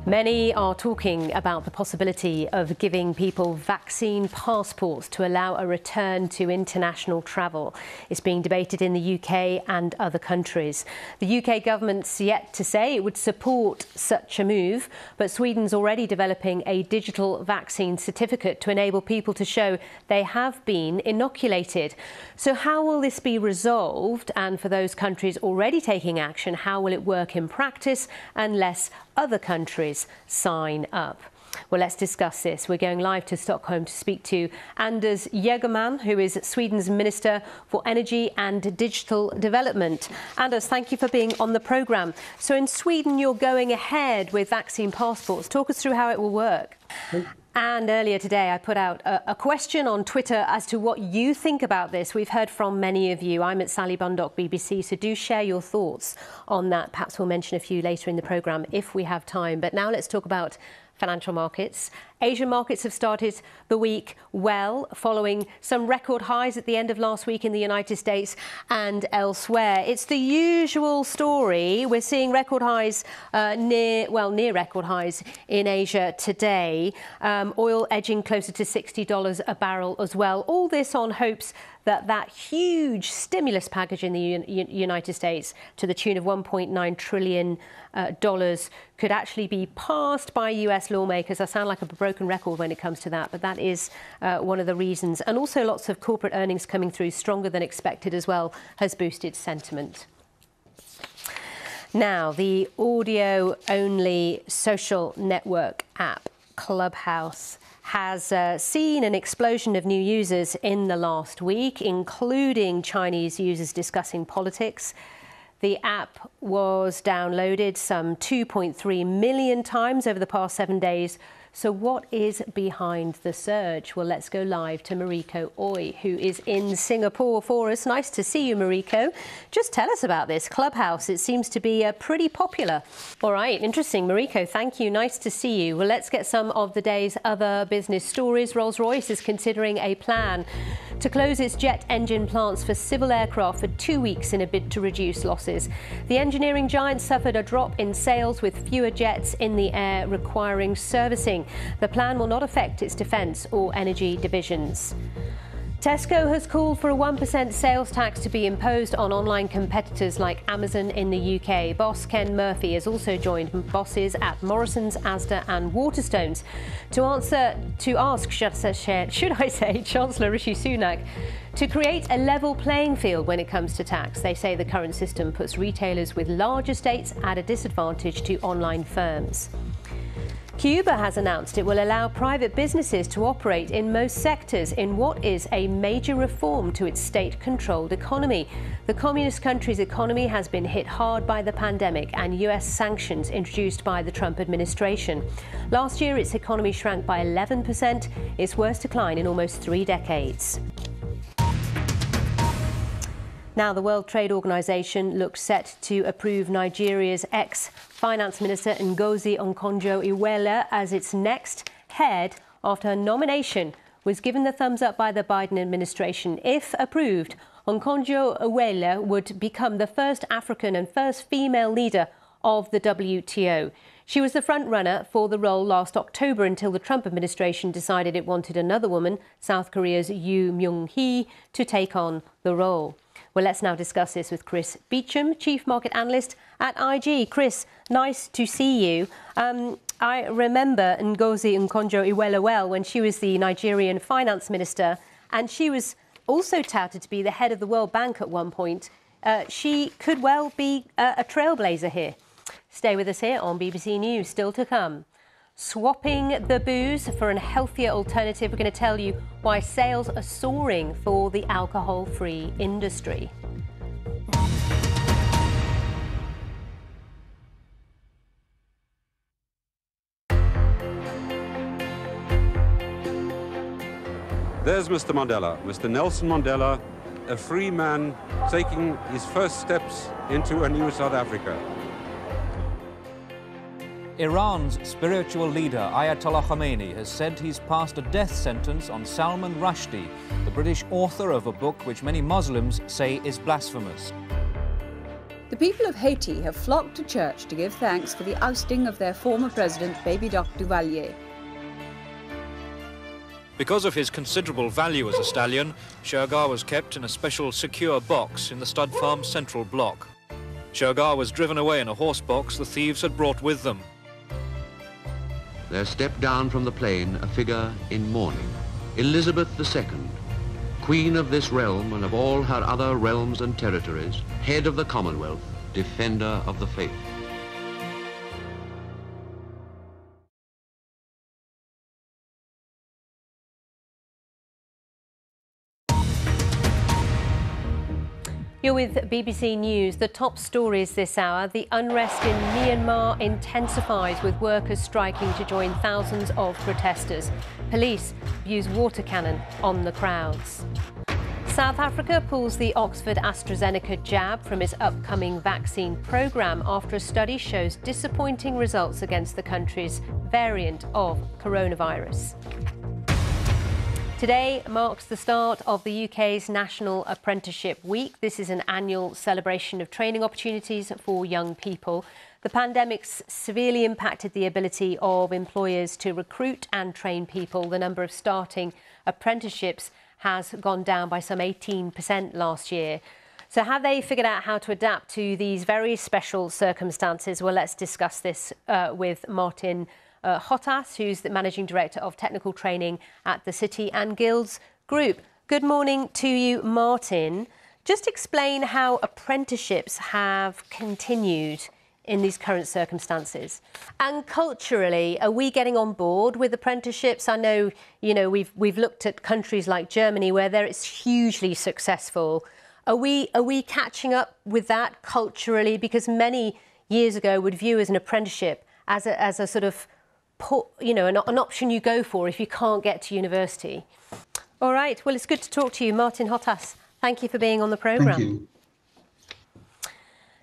Many are talking about the possibility of giving people vaccine passports to allow a return to international travel. It's being debated in the UK and other countries. The UK government's yet to say it would support such a move, but Sweden's already developing a digital vaccine certificate to enable people to show they have been inoculated. So how will this be resolved? And for those countries already taking action, how will it work in practice unless other countries sign up? Well, let's discuss this. We're going live to Stockholm to speak to Anders Ygeman, who is Sweden's Minister for Energy and Digital Development. Anders, thank you for being on the programme. So in Sweden, you're going ahead with vaccine passports. Talk us through how it will work. And earlier today, I put out a question on Twitter as to what you think about this. We've heard from many of you. I'm at Sally Bundock, BBC, so do share your thoughts on that. Perhaps we'll mention a few later in the programme if we have time. But now let's talk about financial markets. Asian markets have started the week well, following some record highs at the end of last week in the United States and elsewhere. It's the usual story. We're seeing record highs, near record highs in Asia today. Oil edging closer to $60 a barrel as well. All this on hopes that huge stimulus package in the United States to the tune of $1.9 trillion could actually be passed by US lawmakers. I sound like a broken record when it comes to that, but that is one of the reasons. And also lots of corporate earnings coming through stronger than expected as well has boosted sentiment. Now, the audio-only social network app Clubhouse has seen an explosion of new users in the last week, including Chinese users discussing politics. The app was downloaded some 2.3 million times over the past 7 days. So what is behind the surge? Well, let's go live to Mariko Oy, who is in Singapore for us. Nice to see you, Mariko. Just tell us about this Clubhouse. It seems to be pretty popular. All right, interesting. Mariko, thank you. Nice to see you. Well, let's get some of the day's other business stories. Rolls-Royce is considering a plan to close its jet engine plants for civil aircraft for 2 weeks in a bid to reduce losses. The engineering giant suffered a drop in sales with fewer jets in the air requiring servicing. The plan will not affect its defence or energy divisions. Tesco has called for a 1% sales tax to be imposed on online competitors like Amazon in the UK. Boss Ken Murphy has also joined bosses at Morrisons, Asda and Waterstones to ask Chancellor Rishi Sunak to create a level playing field when it comes to tax. They say the current system puts retailers with large estates at a disadvantage to online firms. Cuba has announced it will allow private businesses to operate in most sectors in what is a major reform to its state-controlled economy. The communist country's economy has been hit hard by the pandemic and US sanctions introduced by the Trump administration. Last year, its economy shrank by 11%, its worst decline in almost 3 decades. Now, the World Trade Organization looks set to approve Nigeria's ex-finance minister Ngozi Okonjo-Iweala as its next head after her nomination was given the thumbs up by the Biden administration. If approved, Okonjo-Iweala would become the first African and first female leader of the WTO. She was the front runner for the role last October until the Trump administration decided it wanted another woman, South Korea's Yoo Myung-hee, to take on the role. Well, let's now discuss this with Chris Beecham, Chief Market Analyst at IG. Chris, nice to see you. I remember Ngozi Okonjo-Iweala well when she was the Nigerian finance minister, and she was also touted to be the head of the World Bank at one point. She could well be a trailblazer here. Stay with us here on BBC News, still to come. Swapping the booze for a healthier alternative. We're going to tell you why sales are soaring for the alcohol-free industry. There's Mr. Mandela, Mr. Nelson Mandela, a free man taking his first steps into a new South Africa. Iran's spiritual leader, Ayatollah Khomeini, has said he's passed a death sentence on Salman Rushdie, the British author of a book which many Muslims say is blasphemous. The people of Haiti have flocked to church to give thanks for the ousting of their former president, Baby Doc Duvalier. Because of his considerable value as a stallion, Shergar was kept in a special secure box in the stud farm central block. Shergar was driven away in a horse box the thieves had brought with them. There stepped down from the plane a figure in mourning, Elizabeth II, Queen of this realm and of all her other realms and territories, head of the Commonwealth, defender of the faith. You're with BBC News. The top stories this hour. The unrest in Myanmar intensifies with workers striking to join thousands of protesters. Police use water cannon on the crowds. South Africa pulls the Oxford AstraZeneca jab from its upcoming vaccine programme after a study shows disappointing results against the country's variant of coronavirus. Today marks the start of the UK's National Apprenticeship Week. This is an annual celebration of training opportunities for young people. The pandemic's severely impacted the ability of employers to recruit and train people. The number of starting apprenticeships has gone down by some 18% last year. So have they figured out how to adapt to these very special circumstances? Well, let's discuss this with Martin Hottas, who's the Managing Director of Technical Training at the City and Guilds Group. Good morning to you, Martin. Just explain how apprenticeships have continued in these current circumstances. And culturally, are we getting on board with apprenticeships? I know, we've looked at countries like Germany where it's hugely successful. Are we catching up with that culturally? Because many years ago would view as an apprenticeship as a sort of an option you go for if you can't get to university. All right, well, it's good to talk to you, Martin Hottas. Thank you for being on the programme. Thank you.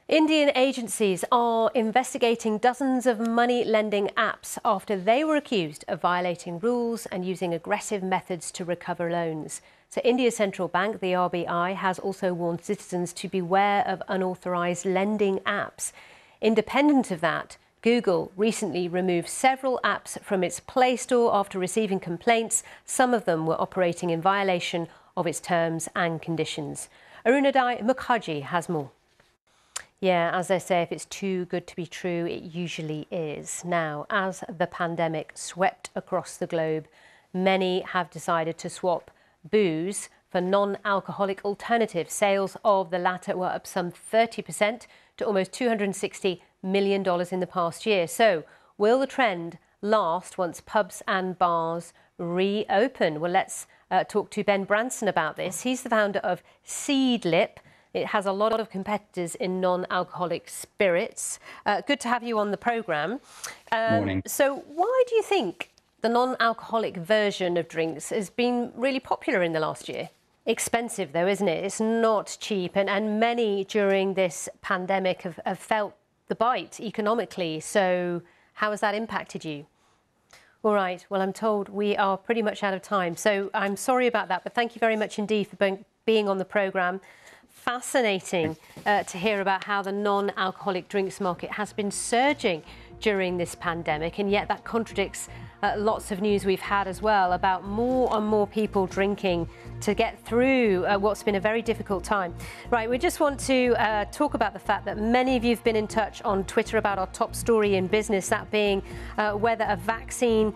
Indian agencies are investigating dozens of money lending apps after they were accused of violating rules and using aggressive methods to recover loans. So India's central bank, the RBI, has also warned citizens to beware of unauthorised lending apps. Independent of that, Google recently removed several apps from its Play Store after receiving complaints. Some of them were operating in violation of its terms and conditions. Arunadai Mukherjee has more. Yeah, as they say, if it's too good to be true, it usually is. Now, as the pandemic swept across the globe, many have decided to swap booze for non-alcoholic alternatives. Sales of the latter were up some 30% to almost $260 million in the past year. So, will the trend last once pubs and bars reopen? Well, let's talk to Ben Branson about this. He's the founder of Seedlip. It has a lot of competitors in non-alcoholic spirits. Good to have you on the programme. Morning. So why do you think the non-alcoholic version of drinks has been really popular in the last year? Expensive though, isn't it? It's not cheap, and many during this pandemic have felt the bite economically. So how has that impacted you? All right, well, I'm told we are pretty much out of time, so I'm sorry about that, but thank you very much indeed for being on the programme. Fascinating to hear about how the non-alcoholic drinks market has been surging during this pandemic, and yet that contradicts lots of news we've had as well about more and more people drinking to get through what's been a very difficult time. Right, we just want to talk about the fact that many of you have been in touch on Twitter about our top story in business, that being whether a vaccine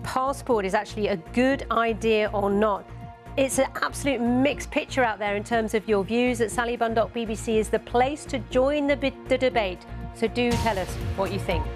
passport is actually a good idea or not. It's an absolute mixed picture out there in terms of your views. At Sally Bundock BBC is the place to join the debate. So do tell us what you think.